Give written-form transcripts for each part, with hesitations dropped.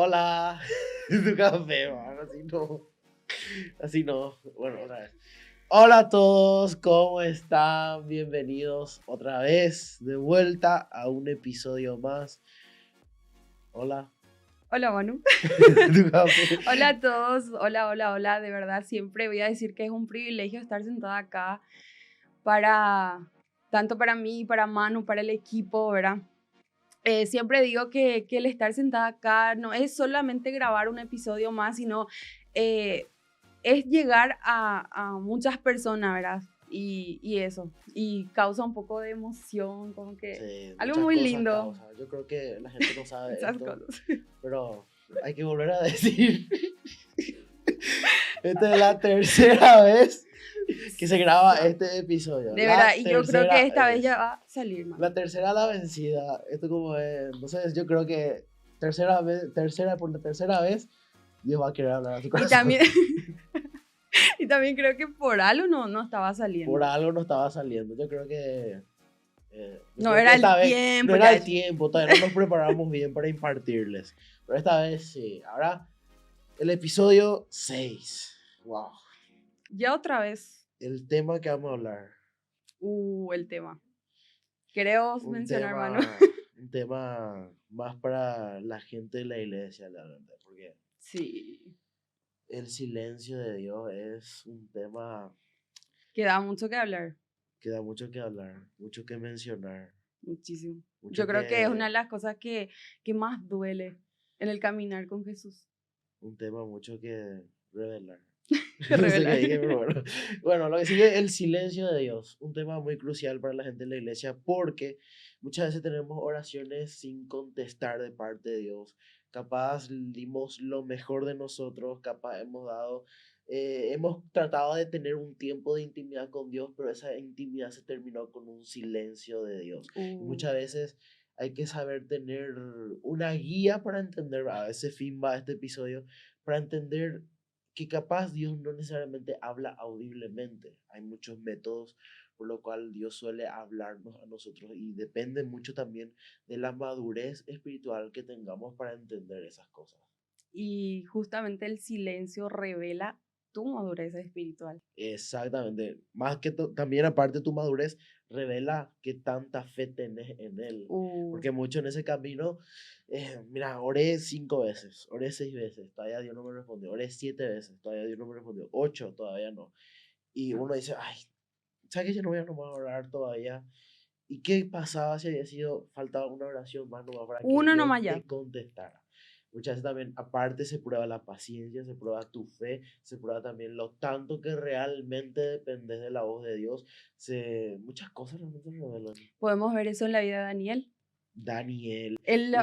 Hola, tu café, man, así no, bueno, otra vez. Hola a todos, ¿cómo están? Bienvenidos otra vez de vuelta a un episodio más. Hola, Hola, Manu. tu café. Hola a todos. Hola. De verdad, siempre voy a decir que es un privilegio estar sentada acá tanto para mí, para Manu, para el equipo, ¿verdad? Siempre digo que el estar sentada acá no es solamente grabar un episodio más, sino es llegar a muchas personas, ¿verdad? Y eso. Y causa un poco de emoción, como que Sí, algo muchas muy cosas lindo. causa. Yo creo que la gente no sabe Esas esto, cosas. pero hay que volver a decir. Esta es la tercera vez que se graba este episodio. De La verdad, y yo creo que tercera esta vez ya vez. va a salir, Manu. La tercera la vencida. Esto como es, no sé, yo creo que por la tercera vez Dios va a querer hablar a tu Y corazón. también, y también creo que por algo no estaba saliendo. Por algo no estaba saliendo. Yo creo que No era esta el vez tiempo no era ya. el tiempo, todavía no nos preparamos bien para impartirles. Pero esta vez sí. Ahora el episodio 6. Wow. Ya otra vez, El tema que vamos a hablar. el tema. Queremos Un mencionar, Manu. tema más para la gente de la iglesia, la verdad. Porque Sí, el silencio de Dios es un tema queda mucho que hablar, que da mucho que hablar, mucho que mencionar, muchísimo. mucho Yo creo que es una que, de las cosas que más duele en el caminar con Jesús. un tema mucho que revelar. No sé qué Revelar. dije, pero bueno. Bueno, lo que sigue, el silencio de Dios, un tema muy crucial para la gente de la iglesia porque muchas veces tenemos oraciones sin contestar de parte de Dios. Capaz dimos lo mejor de nosotros, capaz hemos tratado de tener un tiempo de intimidad con Dios, pero esa intimidad se terminó con un silencio de Dios. Y muchas veces hay que saber tener una guía para entender, a ese fin va este episodio, para entender que capaz Dios no necesariamente habla audiblemente. Hay muchos métodos por lo cual Dios suele hablarnos a nosotros y depende mucho también de la madurez espiritual que tengamos para entender esas cosas. Y justamente el silencio revela tu madurez espiritual. Exactamente. Más que también aparte de tu madurez, revela qué tanta fe tenés en Él. Porque mucho en ese camino, mira, oré 5 veces, oré 6 veces, todavía Dios no me respondió, oré 7 veces, todavía Dios no me respondió, 8 todavía no. Y uno dice, ay, ¿sabes que yo no voy a nomás orar todavía? ¿Y qué pasaba si había sido, faltaba una oración más nomás para que Uno Dios nomás ya. te contestara? Muchas veces también, aparte, se prueba la paciencia, se prueba tu fe, se prueba también lo tanto que realmente dependes de la voz de Dios. Muchas cosas realmente se revelan. Podemos ver eso en la vida de Daniel. Daniel.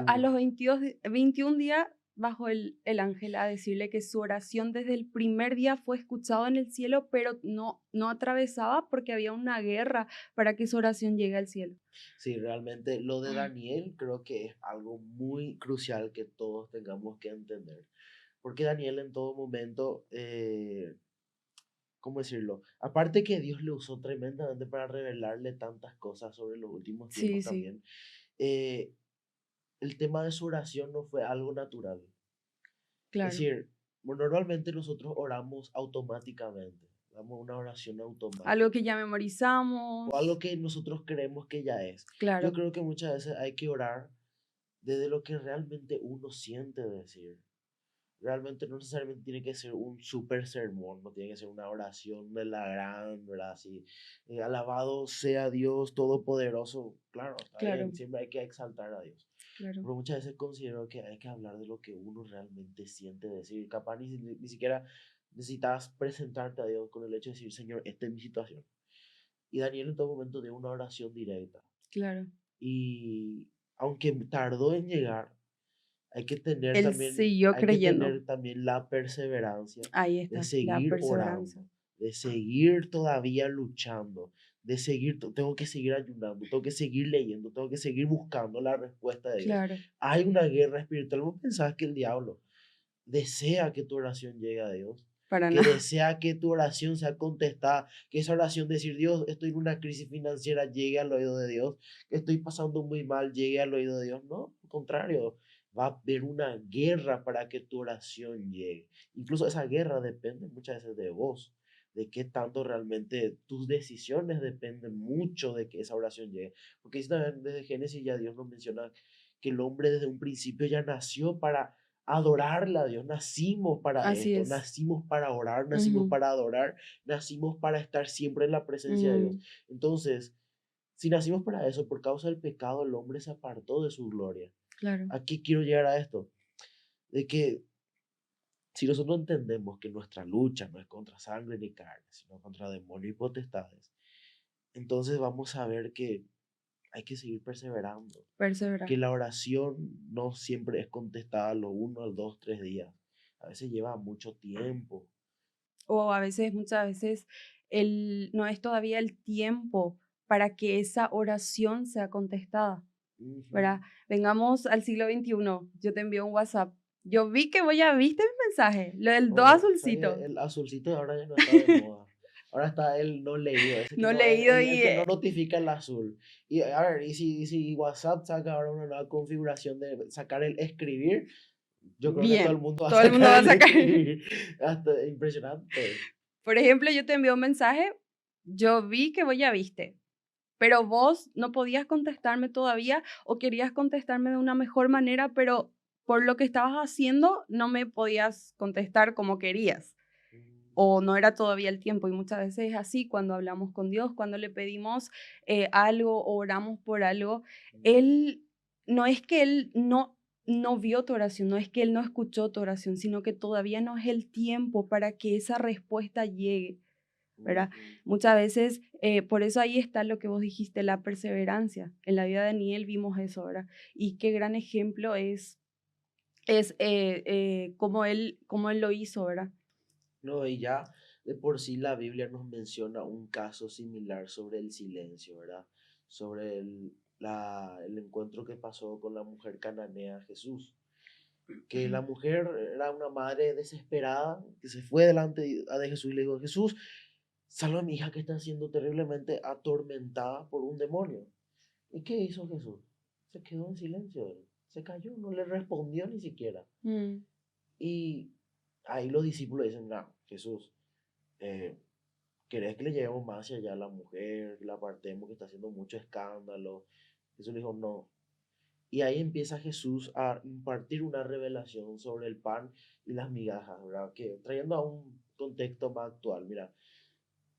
A los 21 días bajó el ángel a decirle que su oración desde el primer día fue escuchada en el cielo, pero no atravesaba porque había una guerra para que su oración llegue al cielo. Sí, realmente lo de Daniel creo que es algo muy crucial que todos tengamos que entender. Porque Daniel en todo momento, ¿cómo decirlo? Aparte que Dios le usó tremendamente para revelarle tantas cosas sobre los últimos tiempos Sí, también, eh, el tema de su oración no fue algo natural. Es claro. decir, normalmente nosotros oramos automáticamente, damos una oración Algo automática, que ya o algo memorizamos, que nosotros creemos que ya es. Yo claro, creo que muchas veces hay que orar desde lo que realmente uno siente decir. Realmente no necesariamente tiene que ser un super sermón, no tiene que ser una oración de la gran, ¿verdad? Así, alabado sea Dios Todopoderoso. Claro, está claro, bien, siempre hay que exaltar a Dios. claro. Pero muchas veces considero que hay que hablar de lo que uno realmente siente decir. Capaz ni siquiera necesitas presentarte a Dios con el hecho de decir, Señor, esta es mi situación. Y Daniel en todo momento dio una oración directa. Claro. Y aunque tardó en llegar, Él siguió hay que creyendo. tener también la perseverancia Ahí de está, la seguir perseverancia. orando, de seguir todavía luchando, de seguir, tengo que seguir ayunando, tengo que seguir leyendo, tengo que seguir buscando la respuesta de Dios. Claro, Hay una guerra espiritual. ¿Vos pensás que el diablo desea que tu oración llegue a Dios? para Que nada. desea que tu oración sea contestada, que esa oración decir, Dios, estoy en una crisis financiera, llegue al oído de Dios, que estoy pasando muy mal, llegue al oído de Dios. No, al contrario, va a haber una guerra para que tu oración llegue. Incluso esa guerra depende muchas veces de vos, de qué tanto realmente tus decisiones dependen mucho de que esa oración llegue. Porque desde Génesis ya Dios nos menciona que el hombre desde un principio ya nació para adorarle a Dios, nacimos para Así esto, es. nacimos para orar, nacimos Ujú, para adorar, nacimos para estar siempre en la presencia de Dios. ujú, Entonces, si nacimos para eso, por causa del pecado, el hombre se apartó de su gloria. claro. Aquí quiero llegar a esto, de que si nosotros entendemos que nuestra lucha no es contra sangre ni carne, sino contra demonios y potestades, entonces vamos a ver que hay que seguir perseverando, Perseverar. que la oración no siempre es contestada a los 1, 2, 3 días, a veces lleva mucho tiempo. O a veces, muchas veces, no es todavía el tiempo para que esa oración sea contestada, Ujú. ¿verdad? Vengamos al siglo XXI. Yo te envío un WhatsApp. Yo vi que vos ya viste mi mensaje, lo del do No, ¿sabes? azulcito. El azulcito de ahora ya no está de moda. Ahora está el no leído, ese que No no es leído el y que no notifica el azul. Y a ver, y si WhatsApp saca ahora una nueva configuración de sacar el escribir, yo creo que todo el bien, mundo va a todo el mundo va sacar a el sacar. escribir. Hasta impresionante. Por ejemplo, yo te envío un mensaje, yo vi que vos ya viste, pero vos no podías contestarme todavía o querías contestarme de una mejor manera, pero por lo que estabas haciendo no me podías contestar como querías o no era todavía el tiempo. Y muchas veces es así cuando hablamos con Dios, cuando le pedimos algo o oramos por algo. Él, no es que Él no vio tu oración, no es que Él no escuchó tu oración, sino que todavía no es el tiempo para que esa respuesta llegue. ¿Verdad? Ujú. Muchas veces, por eso ahí está lo que vos dijiste, la perseverancia. En la vida de Daniel vimos eso, ¿verdad? Y qué gran ejemplo es cómo él lo hizo, ¿verdad? No, y ya de por sí la Biblia nos menciona un caso similar sobre el silencio, ¿verdad? Sobre el encuentro que pasó con la mujer cananea Jesús. Que la mujer era una madre desesperada que se fue delante de Jesús y le dijo, Jesús, salva a mi hija que está siendo terriblemente atormentada por un demonio. ¿Y qué hizo Jesús? Se quedó en silencio, él. Se cayó, no le respondió ni siquiera. Mm, Y ahí los discípulos dicen, no, Jesús, eh, ¿querés que le llevemos más hacia allá a la mujer, que la apartemos, que está haciendo mucho escándalo? Jesús le dijo, no. Y ahí empieza Jesús a impartir una revelación sobre el pan y las migajas, ¿verdad? Que trayendo a un contexto más actual, mira,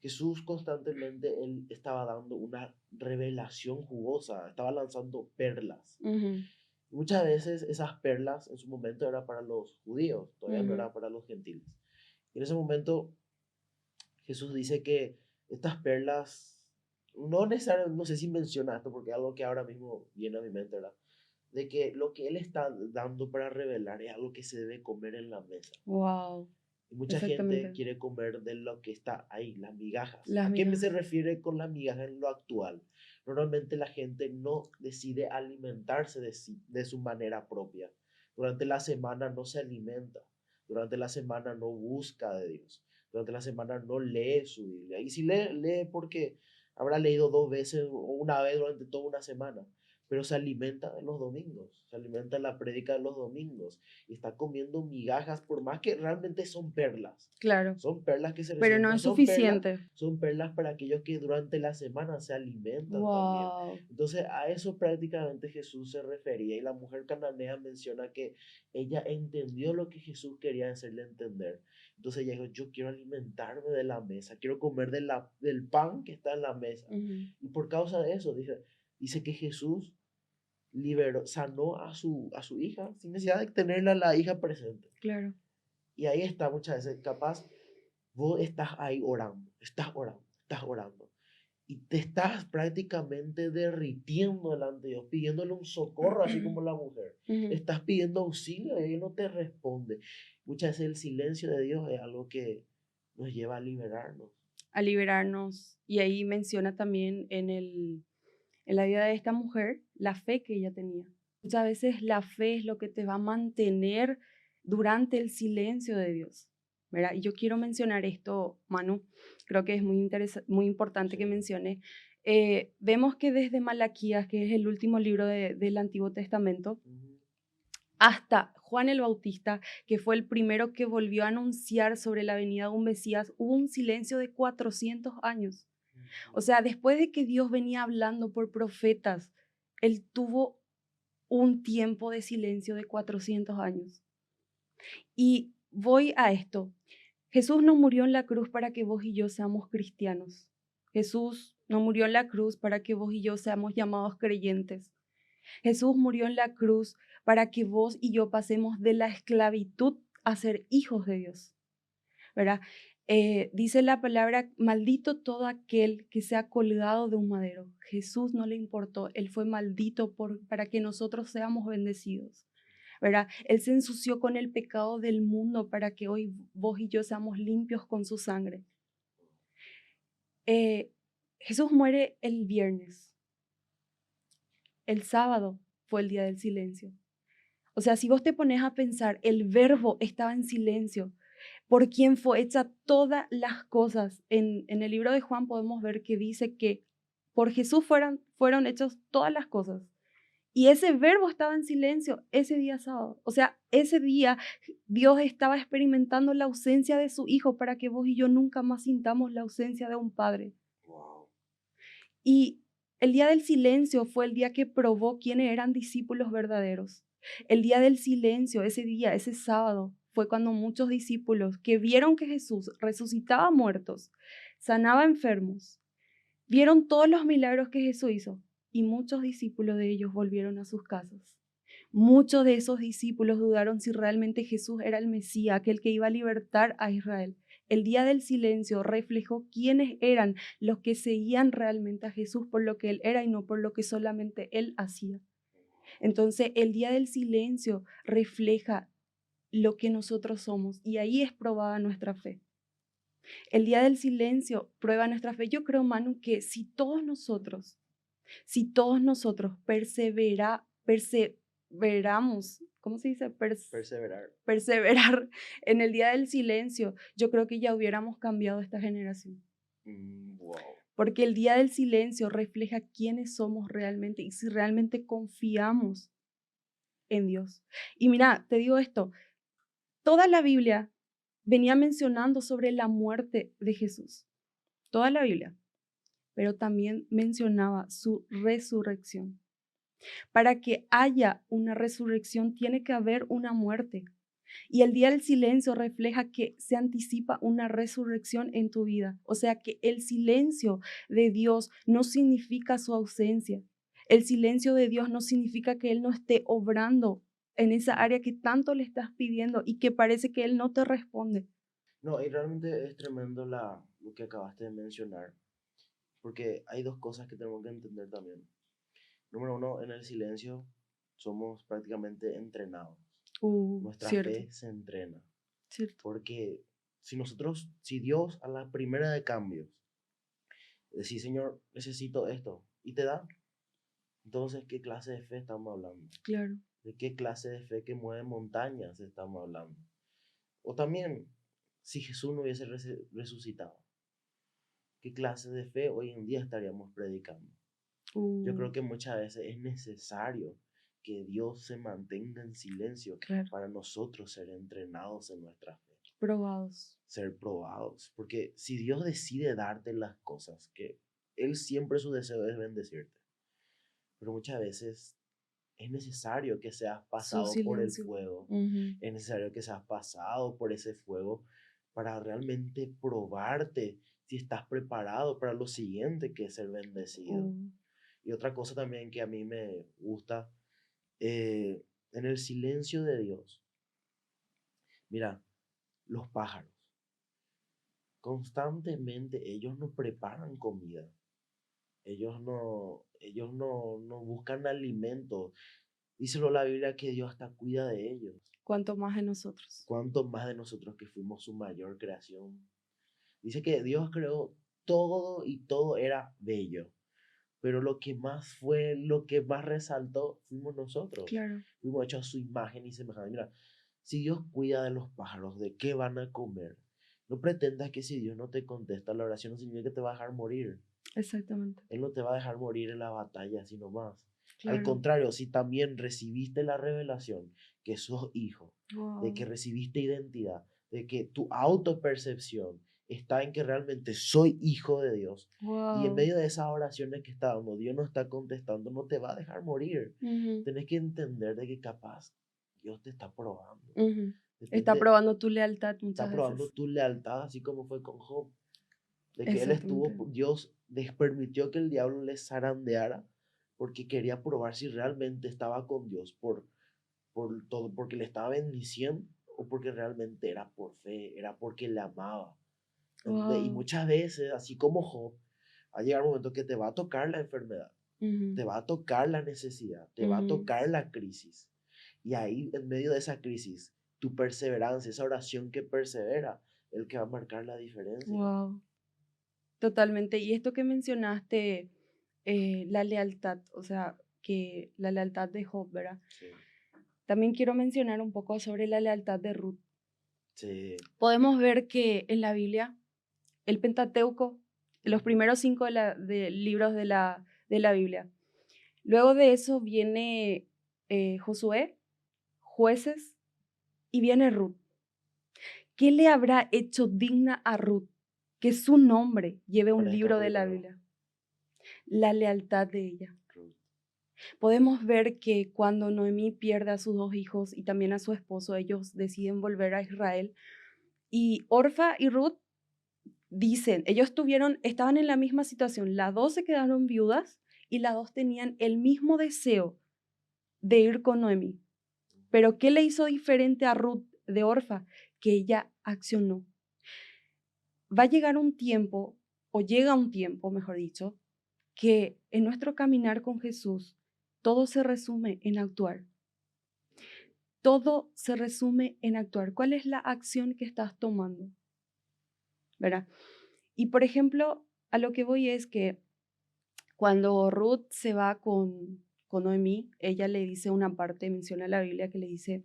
Jesús constantemente, él estaba dando una revelación jugosa, estaba lanzando perlas. ujú, Muchas veces esas perlas en su momento eran para los judíos, todavía no ujú, era para los gentiles. Y en ese momento Jesús dice que estas perlas, no necesariamente, no sé si menciona esto porque es algo que ahora mismo viene a mi mente, ¿verdad? De que lo que Él está dando para revelar es algo que se debe comer en la mesa. wow, Y mucha gente exactamente. quiere comer de lo que está ahí, las migajas. Las ¿A qué se migajas. refiere con las migajas en lo actual? Normalmente la gente no decide alimentarse de su manera propia. Durante la semana no se alimenta. Durante la semana no busca de Dios. Durante la semana no lee su Biblia. Y si lee, lee porque habrá leído 2 veces o una vez durante toda una semana. Pero se alimenta de los domingos. Se alimenta de la prédica de los domingos y está comiendo migajas, por más que realmente son perlas. Claro, Son perlas que se pero reciben, no pero es suficiente. son perlas para aquellos que durante la semana se alimentan también. Wow. Entonces a eso prácticamente Jesús se refería y la mujer cananea menciona que ella entendió lo que Jesús quería hacerle entender. Entonces ella dijo, yo quiero alimentarme de la mesa, quiero comer del pan que está en la mesa. Ujú, Y por causa de eso, dice que Jesús liberó, sanó a su hija sin necesidad de tenerla la hija presente. claro. Y ahí está muchas veces, capaz vos estás ahí orando, estás orando. Y te estás prácticamente derritiendo delante de Dios, pidiéndole un socorro, así como la mujer. Ujú. Estás pidiendo auxilio y Él no te responde. Muchas veces el silencio de Dios es algo que nos lleva a liberarnos. A liberarnos. Y ahí menciona también en la vida de esta mujer la fe que ella tenía. Muchas veces la fe es lo que te va a mantener durante el silencio de Dios, ¿verdad? Y yo quiero mencionar esto, Manu, creo que es muy importante que Sí. mencione. Vemos que desde Malaquías, que es el último libro del Antiguo Testamento, Ujú. hasta Juan el Bautista, que fue el primero que volvió a anunciar sobre la venida de un Mesías, hubo un silencio de 400 años. O sea, después de que Dios venía hablando por profetas, él tuvo un tiempo de silencio de 400 años. Y voy a esto. Jesús no murió en la cruz para que vos y yo seamos cristianos. Jesús no murió en la cruz para que vos y yo seamos llamados creyentes. Jesús murió en la cruz para que vos y yo pasemos de la esclavitud a ser hijos de Dios, ¿verdad? Dice la palabra, maldito todo aquel que sea colgado de un madero. Jesús no le importó, él fue maldito para que nosotros seamos bendecidos, ¿verdad? Él se ensució con el pecado del mundo para que hoy vos y yo seamos limpios con su sangre. Jesús muere el viernes. El sábado fue el día del silencio. O sea, si vos te pones a pensar, el verbo estaba en silencio, por quien fue hecha todas las cosas. En el libro de Juan podemos ver que dice que por Jesús fueron hechas todas las cosas. Y ese verbo estaba en silencio ese día sábado. O sea, ese día Dios estaba experimentando la ausencia de su Hijo para que vos y yo nunca más sintamos la ausencia de un Padre. Wow. Y el día del silencio fue el día que probó quiénes eran discípulos verdaderos. El día del silencio, ese día, ese sábado, fue cuando muchos discípulos que vieron que Jesús resucitaba muertos, sanaba enfermos, vieron todos los milagros que Jesús hizo y muchos discípulos de ellos volvieron a sus casas. Muchos de esos discípulos dudaron si realmente Jesús era el Mesías, aquel que iba a libertar a Israel. El día del silencio reflejó quiénes eran los que seguían realmente a Jesús por lo que Él era y no por lo que solamente Él hacía. Entonces, el día del silencio refleja lo que nosotros somos y ahí es probada nuestra fe. El día del silencio prueba nuestra fe. Yo creo, Manu, que si todos nosotros perseveramos, ¿cómo se dice? Perseverar. Perseverar en el día del silencio, yo creo que ya hubiéramos cambiado esta generación. Wow. Porque el día del silencio refleja quiénes somos realmente y si realmente confiamos en Dios. Y mira, te digo esto, toda la Biblia venía mencionando sobre la muerte de Jesús, toda la Biblia, pero también mencionaba su resurrección. Para que haya una resurrección tiene que haber una muerte. Y el día del silencio refleja que se anticipa una resurrección en tu vida. O sea que el silencio de Dios no significa su ausencia. El silencio de Dios no significa que Él no esté obrando en esa área que tanto le estás pidiendo y que parece que Él no te responde. No, y realmente es tremendo lo que acabaste de mencionar, porque hay dos cosas que tenemos que entender también. Número uno, en el silencio somos prácticamente entrenados. Nuestra Cierto, fe se entrena. cierto. Porque si Dios a la primera de cambios, decís, Señor, necesito esto, y te da, entonces, ¿qué clase de fe estamos hablando? Claro. ¿De qué clase de fe que mueve montañas estamos hablando? O también, si Jesús no hubiese resucitado, ¿qué clase de fe hoy en día estaríamos predicando? Yo creo que muchas veces es necesario que Dios se mantenga en silencio Claro. para nosotros ser entrenados en nuestra fe, Probados. ser probados. Porque si Dios decide darte las cosas, que Él siempre su deseo es bendecirte, pero muchas veces es necesario que seas Su pasado por el silencio. fuego, Ujú. es necesario que seas pasado por ese fuego para realmente probarte si estás preparado para lo siguiente, que es ser bendecido. Y otra cosa también que a mí me gusta, en el silencio de Dios, mira, los pájaros, constantemente ellos no preparan comida, ellos no buscan alimento. Díselo la Biblia que Dios hasta cuida de ellos. Cuanto más de nosotros. ¿Cuánto más de nosotros que fuimos su mayor creación? Dice que Dios creó todo y todo era bello. Pero lo que más resaltó fuimos nosotros. Claro. Fuimos hechos a su imagen y semejanza. Mira, si Dios cuida de los pájaros, ¿de qué van a comer? No pretendas que si Dios no te contesta la oración, no significa que te va a dejar morir. Exactamente. Él no te va a dejar morir en la batalla, sino más. Al Claro. contrario, si también recibiste la revelación que sos hijo, de que Wow. recibiste identidad, de que tu autopercepción está en que realmente soy hijo de Dios, y en Wow. medio de esas oraciones que está dando, Dios no está contestando, no te va a dejar morir. Ujú, Tenés que entender de que capaz Dios te está probando. ujú. Está Depende, probando tu lealtad está muchas probando veces. tu lealtad, así como fue con Job, de que él estuvo, Exactamente. Dios les permitió que el diablo les zarandeara porque quería probar si realmente estaba con Dios por todo, porque le estaba bendiciendo o porque realmente era por fe, era porque le amaba. ¿Entendés? Y Wow. muchas veces, así como Job, va a llegar un momento que te va a tocar la enfermedad, Ujú, te va a tocar la necesidad, te va a ujú. tocar la crisis. Y ahí, en medio de esa crisis, tu perseverancia, esa oración que persevera, el que va a marcar la diferencia. Wow. Totalmente. Y esto que mencionaste, la lealtad, o sea, que la lealtad de Job, ¿verdad? Sí, También quiero mencionar un poco sobre la lealtad de Ruth. sí. Podemos ver que en la Biblia, el Pentateuco, los Ujú. primeros 5 de libros de la Biblia. Luego de eso viene Josué, Jueces y viene Ruth. ¿Qué le habrá hecho digna a Ruth que su nombre lleve un Para estar libro de la primero, Biblia? La lealtad de ella. Ruth. Podemos ver que cuando Noemí pierde a sus 2 hijos y también a su esposo, ellos deciden volver a Israel. Y Orfa y Ruth dicen, ellos estaban en la misma situación, las dos se quedaron viudas y las dos tenían el mismo deseo de ir con Noemí. Pero ¿qué le hizo diferente a Ruth de Orfa? Que ella accionó. Va a llegar un tiempo, o llega un tiempo, mejor dicho, que en nuestro caminar con Jesús todo se resume en actuar. Todo se resume en actuar. ¿Cuál es la acción que estás tomando? ¿Verdad? Y por ejemplo, a lo que voy es que cuando Ruth se va con Noemí, ella le dice una parte, menciona la Biblia, que le dice,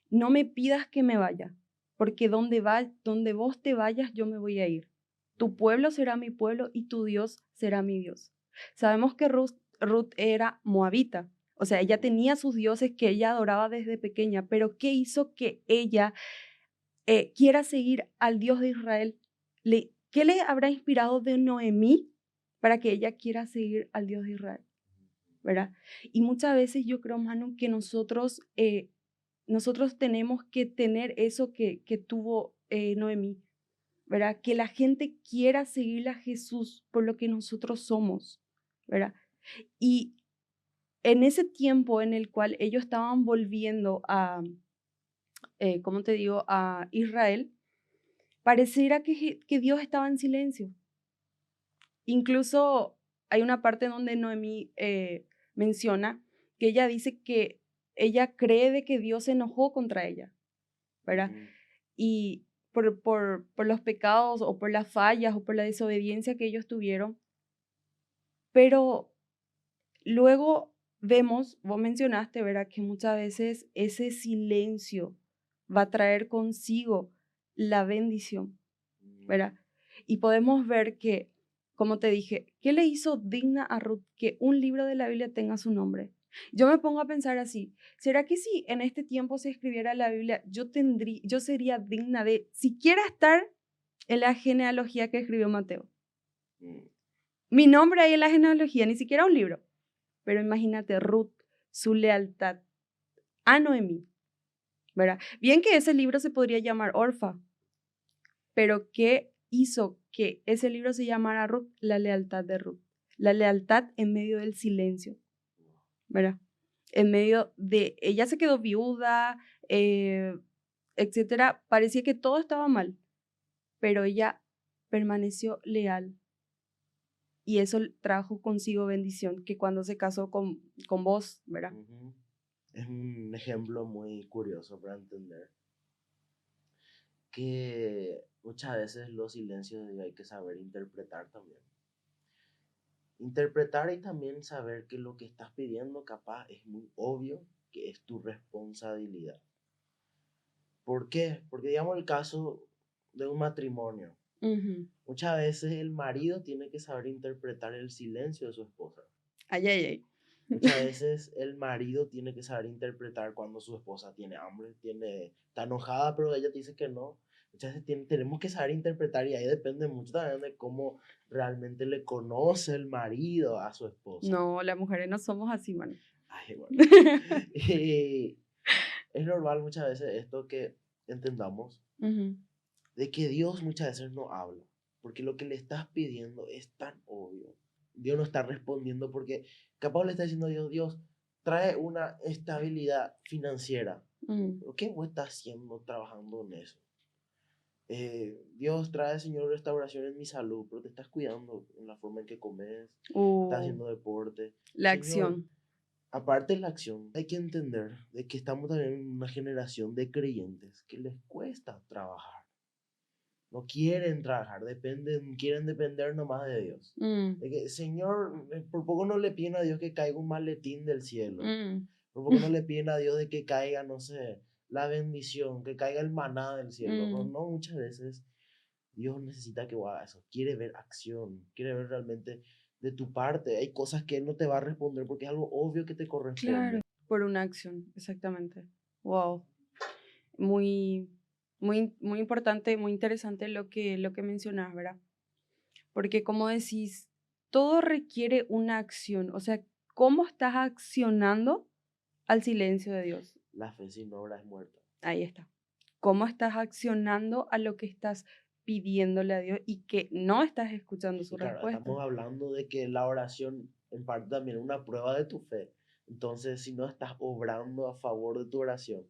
no me pidas que me vaya, porque donde vos te vayas, yo me voy a ir. Tu pueblo será mi pueblo y tu Dios será mi Dios. Sabemos que Ruth era moabita, o sea, ella tenía sus dioses que ella adoraba desde pequeña, pero ¿qué hizo que ella quiera seguir al Dios de Israel? ¿Qué le habrá inspirado de Noemí para que ella quiera seguir al Dios de Israel? ¿Verdad? Y muchas veces yo creo, Manu, que nosotros tenemos que tener eso que tuvo Noemí, ¿verdad? Que la gente quiera seguir a Jesús por lo que nosotros somos, ¿verdad? Y en ese tiempo en el cual ellos estaban volviendo a, ¿cómo te digo?, a Israel, pareciera que Dios estaba en silencio. Incluso hay una parte donde Noemí menciona que ella dice que ella cree de que Dios se enojó contra ella, ¿verdad? Ujú. Y por los pecados o por las fallas o por la desobediencia que ellos tuvieron. Pero luego vemos, vos mencionaste, ¿verdad? Que muchas veces ese silencio va a traer consigo la bendición, Ujú. ¿verdad? Y podemos ver que, como te dije, ¿qué le hizo digna a Ruth que un libro de la Biblia tenga su nombre? Yo me pongo a pensar así, ¿será que si en este tiempo se escribiera la Biblia, yo sería digna de siquiera estar en la genealogía que escribió Mateo? Mm. Mi nombre ahí en la genealogía, ni siquiera un libro. Pero imagínate Ruth, su lealtad a Noemí, ¿verdad? Bien que ese libro se podría llamar Orfa, pero ¿qué hizo que ese libro se llamara Ruth? La lealtad de Ruth. La lealtad en medio del silencio, ¿verdad? En medio de, ella se quedó viuda, eh, etcétera. Parecía que todo estaba mal, pero ella permaneció leal y eso trajo consigo bendición, que cuando se casó con vos, ¿verdad? Ujú. Es un ejemplo muy curioso para entender que muchas veces los silencios de Dios hay que saber interpretar también. Interpretar y también saber que lo que estás pidiendo capaz es muy obvio que es tu responsabilidad. ¿Por qué? Porque digamos el caso de un matrimonio. Ujú. Muchas veces el marido tiene que saber interpretar el silencio de su esposa. Ay, ay, ay. Muchas veces el marido tiene que saber interpretar cuando su esposa tiene hambre, está enojada, pero ella te dice que no. Muchas veces tenemos que saber interpretar y ahí depende mucho también de cómo realmente le conoce el marido a su esposa. No, las mujeres no somos así, mano. Ay, bueno. Y es normal muchas veces esto que entendamos Ujú. de que Dios muchas veces no habla, porque lo que le estás pidiendo es tan obvio. Dios no está respondiendo porque capaz le está diciendo a Dios, Dios, trae una estabilidad financiera. Ujú. ¿Pero qué vos estás haciendo trabajando en eso? Dios trae, Señor, restauración en mi salud, pero te estás cuidando en la forma en que comes, estás haciendo deporte. La Señor, acción. aparte de la acción, hay que entender de que estamos también en una generación de creyentes que les cuesta trabajar. No quieren trabajar, quieren depender nomás de Dios. Mm, De que, Señor, por poco no le piden a Dios que caiga un maletín del cielo. mm. Por poco no le piden a Dios de que caiga, no sé, la bendición, que caiga el maná del cielo. No, Mm, no, muchas veces Dios necesita que vos hagas eso. Quiere ver acción, quiere ver realmente de tu parte. Hay cosas que Él no te va a responder porque es algo obvio que te claro, corresponde. por una acción, exactamente. Wow. Muy, muy importante, muy interesante lo que mencionas, ¿verdad? Porque como decís, todo requiere una acción. O sea, ¿cómo estás accionando al silencio de Dios? La fe sin obra es muerta. Ahí está. ¿Cómo estás accionando a lo que estás pidiéndole a Dios y que no estás escuchando su Y claro, respuesta? estamos hablando de que la oración en parte también es una prueba de tu fe. Entonces, si no estás obrando a favor de tu oración,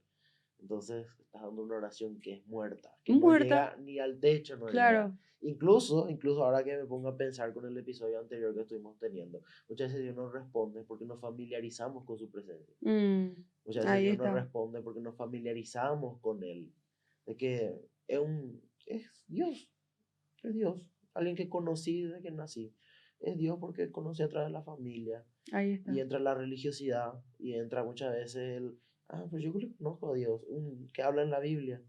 entonces estás dando una oración que es muerta, que no Muerta, llega ni al techo, no llega. claro. Incluso ahora que me pongo a pensar con el episodio anterior que estuvimos teniendo, muchas veces Dios nos responde porque nos familiarizamos con su presencia. Mm, Muchas veces ahí Dios nos está. responde porque nos familiarizamos con Él. De que es Dios, es Dios. Alguien que conocí desde que nací. Es Dios porque conocí a través de la familia. Ahí está. Y entra la religiosidad. Y entra muchas veces pues yo le conozco a Dios. Que habla en la Biblia.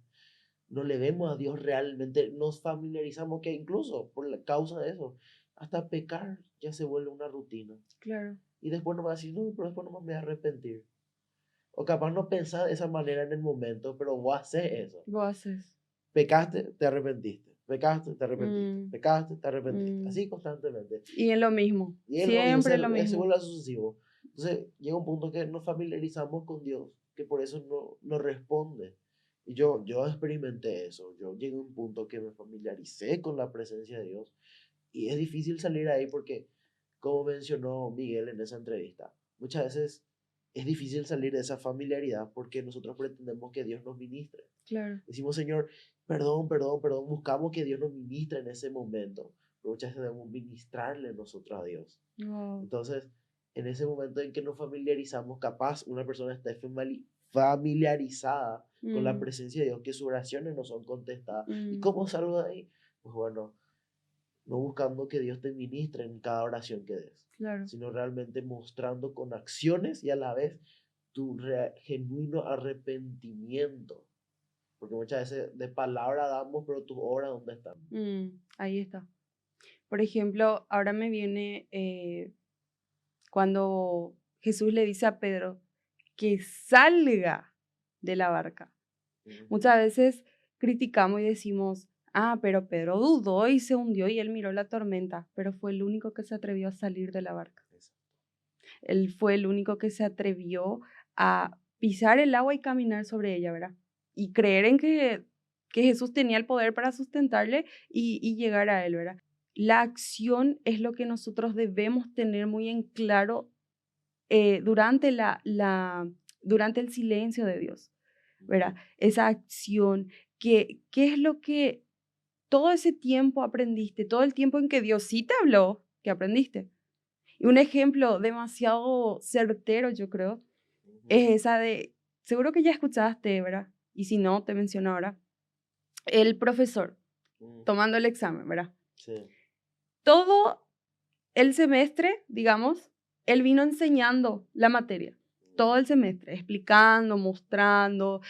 No le vemos a Dios realmente. Nos familiarizamos que incluso por la causa de eso. Hasta pecar ya se vuelve una rutina. Claro. Y después no va a decir, no, pero después no me voy a arrepentir. O capaz no pensás de esa manera en el momento, pero vos haces eso. Vos haces. Pecaste, te arrepentiste. Pecaste, te arrepentiste. Mm, Pecaste, te arrepentiste. mm. Así constantemente. Y es lo mismo. Y es lo mismo, Siempre lo se mismo. vuelve sucesivo. Entonces llega un punto que nos familiarizamos con Dios, que por eso no responde. Y yo experimenté eso. Yo llegué a un punto que me familiaricé con la presencia de Dios. Y es difícil salir ahí porque, como mencionó Miguel en esa entrevista, muchas veces es difícil salir de esa familiaridad porque nosotros pretendemos que Dios nos ministre. Claro. Decimos, Señor, perdón, perdón, perdón. Buscamos que Dios nos ministre en ese momento. Pero muchas veces debemos ministrarle nosotros a Dios. Wow. Entonces, en ese momento en que nos familiarizamos, capaz una persona está familiarizada con la Mm, presencia de Dios, que sus oraciones no son contestadas. ¿Y mm, cómo salgo de ahí? Pues bueno, no buscando que Dios te ministre en cada oración que des, claro. sino realmente mostrando con acciones y a la vez tu genuino arrepentimiento. Porque muchas veces de palabra damos, pero tus obras, ¿dónde están? Ahí está. Por ejemplo, ahora me viene cuando Jesús le dice a Pedro que salga de la barca. Muchas veces criticamos y decimos, pero Pedro dudó y se hundió y él miró la tormenta, pero fue el único que se atrevió a salir de la barca. Él fue el único que se atrevió a pisar el agua y caminar sobre ella, ¿verdad? Y creer en que Jesús tenía el poder para sustentarle y llegar a él, ¿verdad? La acción es lo que nosotros debemos tener muy en claro durante durante el silencio de Dios, ¿verdad? Esa acción, ¿qué es lo que todo ese tiempo aprendiste? Todo el tiempo en que Dios sí te habló, que aprendiste. Y un ejemplo demasiado certero, yo creo, es esa de, seguro que ya escuchaste, ¿verdad? Y si no, te menciono ahora, el profesor tomando el examen, ¿verdad? Sí. Todo el semestre, digamos, él vino enseñando la materia, todo el semestre, explicando, mostrando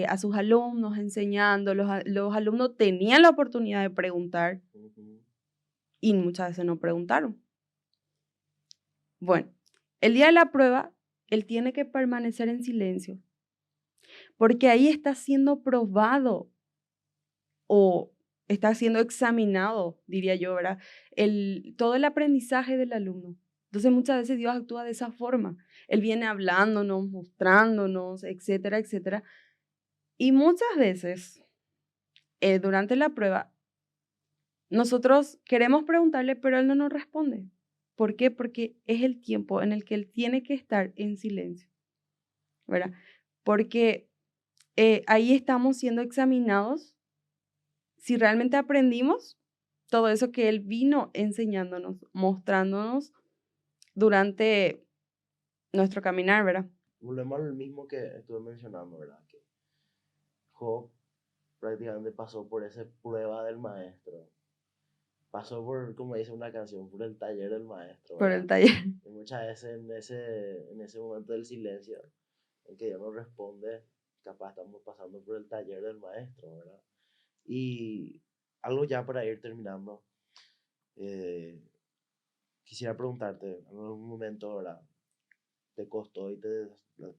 a sus alumnos, enseñando. Los alumnos tenían la oportunidad de preguntar y muchas veces no preguntaron. Bueno, El día de la prueba, él tiene que permanecer en silencio, porque ahí está siendo probado o está siendo examinado, diría yo, ¿verdad? Todo el aprendizaje del alumno. Entonces muchas veces Dios actúa de esa forma. Él viene hablándonos, mostrándonos, etcétera, etcétera. Y muchas veces, durante la prueba, nosotros queremos preguntarle, pero Él no nos responde. ¿Por qué? Porque es el tiempo en el que Él tiene que estar en silencio, ¿verdad? Porque ahí estamos siendo examinados si realmente aprendimos todo eso que Él vino enseñándonos, mostrándonos durante nuestro caminar, ¿verdad? Volvemos al mismo que estuve mencionando, ¿verdad? Que Job prácticamente pasó por esa prueba del maestro. Pasó por, como dice una canción, por el taller del maestro, Por ¿verdad? el taller. Y muchas veces en ese momento del silencio, en que Dios no responde, capaz estamos pasando por el taller del maestro, ¿verdad? Y algo ya para ir terminando, eh, quisiera preguntarte, en algún momento, ¿verdad? Te costó y te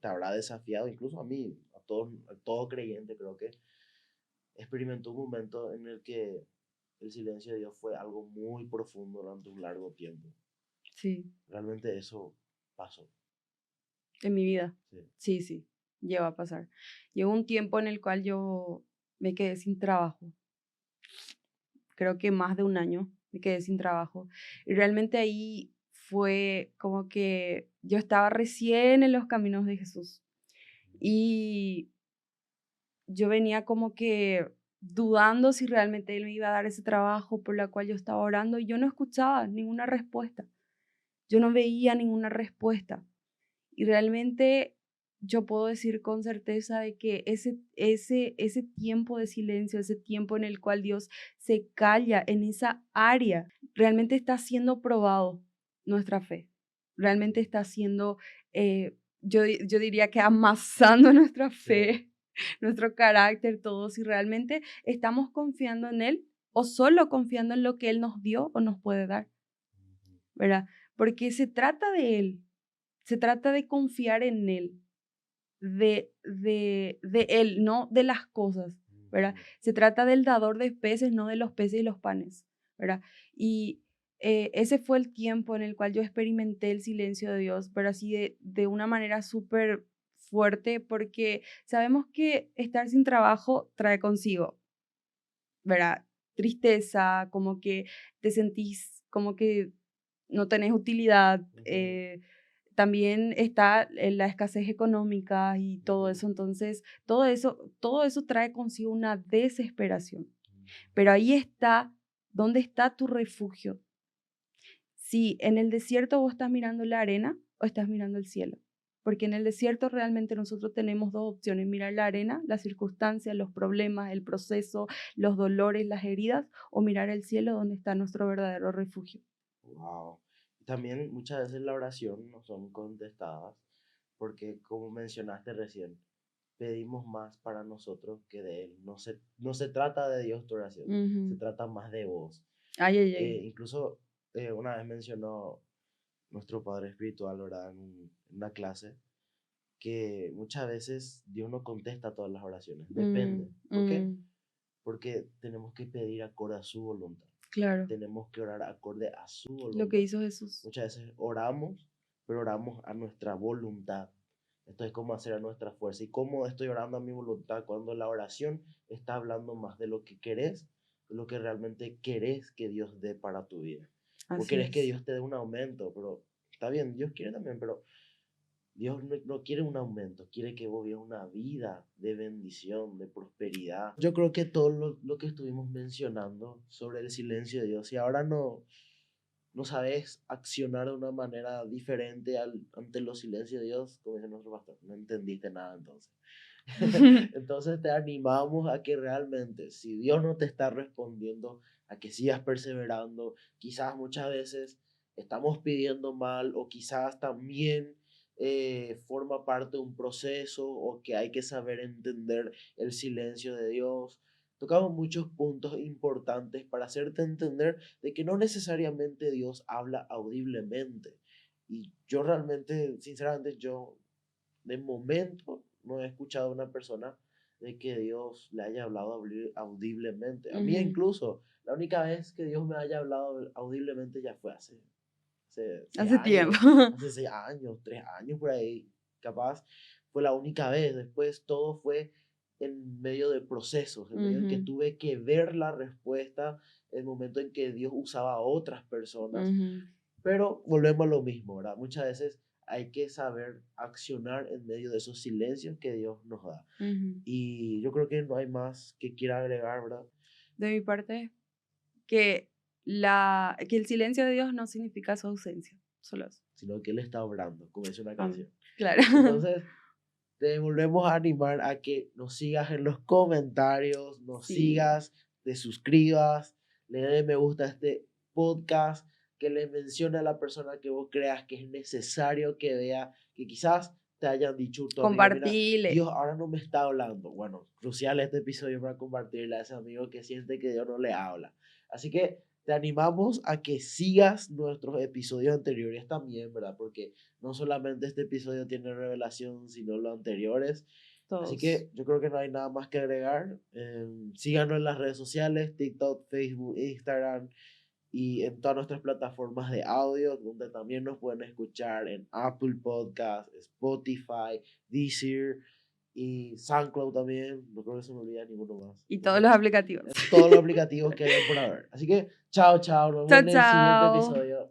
habrá desafiado, incluso a mí, a todo creyente, creo que experimentó un momento en el que el silencio de Dios fue algo muy profundo durante un largo tiempo. Sí, Realmente eso pasó. en mi vida. Sí. Sí, sí, llegó a pasar. Llegó un tiempo en el cual yo me quedé sin trabajo. Creo que más de un año me quedé sin trabajo. Y realmente ahí fue como que yo estaba recién en los caminos de Jesús. Y yo venía como que dudando si realmente Él me iba a dar ese trabajo por la cual yo estaba orando y yo no escuchaba ninguna respuesta. Yo no veía ninguna respuesta. Y realmente yo puedo decir con certeza de que ese tiempo de silencio, ese tiempo en el cual Dios se calla en esa área, realmente está siendo probado nuestra fe. Realmente está siendo, yo diría que amasando nuestra Sí. fe, nuestro carácter, todo. Si realmente estamos confiando en Él o solo confiando en lo que Él nos dio o nos puede dar, ¿verdad? Porque se trata de Él. Se trata de confiar en Él, de Él, no de las cosas, ¿verdad? Se trata del dador de peces, no de los peces y los panes, ¿verdad? Y ese fue el tiempo en el cual yo experimenté el silencio de Dios, pero así de una manera súper fuerte, porque sabemos que estar sin trabajo trae consigo, ¿verdad? Tristeza, como que te sentís como que no tenés utilidad. También está la escasez económica y todo eso. Entonces, todo eso trae consigo una desesperación. Pero ahí está, ¿dónde está tu refugio? Si en el desierto vos estás mirando la arena o estás mirando el cielo. Porque en el desierto realmente nosotros tenemos dos opciones, mirar la arena, las circunstancias, los problemas, el proceso, los dolores, las heridas, o mirar el cielo donde está nuestro verdadero refugio. Wow. También muchas veces la oración no son contestadas porque, como mencionaste recién, pedimos más para nosotros que de Él. No se trata de Dios tu oración, se Ujú. trata más de vos. Ay, ay, ay. Incluso una vez mencionó nuestro Padre Espiritual, ¿verdad? En una clase, que muchas veces Dios no contesta todas las oraciones. Depende. ¿Por qué? Mm, Porque tenemos que pedir acorde a su voluntad. claro, Tenemos que orar acorde a su lo que voluntad. hizo Jesús. Muchas veces oramos, pero oramos a nuestra voluntad. Esto es como hacer a nuestra fuerza. ¿Y cómo estoy orando a mi voluntad cuando la oración está hablando más de lo que querés, de lo que realmente querés que Dios dé para tu vida? Vos Así querés que es. Dios te dé un aumento, pero está bien, Dios quiere también, pero Dios no quiere un aumento, quiere que vos vivas una vida de bendición, de prosperidad. Yo creo que todo lo que estuvimos mencionando sobre el silencio de Dios, y ahora no sabes accionar de una manera diferente ante los silencios de Dios, como dice nuestro pastor, no entendiste nada entonces. Entonces te animamos a que realmente, si Dios no te está respondiendo, a que sigas perseverando. Quizás muchas veces estamos pidiendo mal o quizás también forma parte de un proceso o que hay que saber entender el silencio de Dios. Tocamos muchos puntos importantes para hacerte entender de que no necesariamente Dios habla audiblemente. Y yo realmente, sinceramente, yo de momento no he escuchado a una persona de que Dios le haya hablado audiblemente. A mí Ujú. incluso, la única vez que Dios me haya hablado audiblemente ya fue hace seis Hace tiempo. años, hace 6 años, 3 años por ahí, capaz. Fue la única vez. Después todo fue en medio de procesos, en medio en que Ujú, tuve que ver la respuesta, el momento en que Dios usaba a otras personas. ujú, Pero volvemos a lo mismo, ¿verdad? Muchas veces hay que saber accionar en medio de esos silencios que Dios nos da. ujú. Y yo creo que no hay más que quiera agregar, ¿verdad? De mi parte, que, que el silencio de Dios no significa su ausencia, solo eso. Sino que Él está obrando, como dice una Amén. canción. Claro. Entonces, te volvemos a animar a que nos sigas en los comentarios, nos Sí, sigas, te suscribas, le des me gusta a este podcast, que le mencione a la persona que vos creas que es necesario que vea, que quizás te hayan dicho tu amigo, mira, compartile. Dios ahora no me está hablando. Bueno, crucial este episodio para compartirle a ese amigo que siente que Dios no le habla. Así que te animamos a que sigas nuestros episodios anteriores también, ¿verdad? Porque no solamente este episodio tiene revelación, sino los anteriores. Así Todos. que yo creo que no hay nada más que agregar. Síganos en las redes sociales, TikTok, Facebook, Instagram y en todas nuestras plataformas de audio, donde también nos pueden escuchar en Apple Podcasts, Spotify, Deezer y SoundCloud también. No creo que se me olvide ninguno más. Y todos Bueno, los aplicativos. en todos los aplicativos que hayan por haber. Así que chao, chao. Nos Chao, vemos en el siguiente chao. episodio.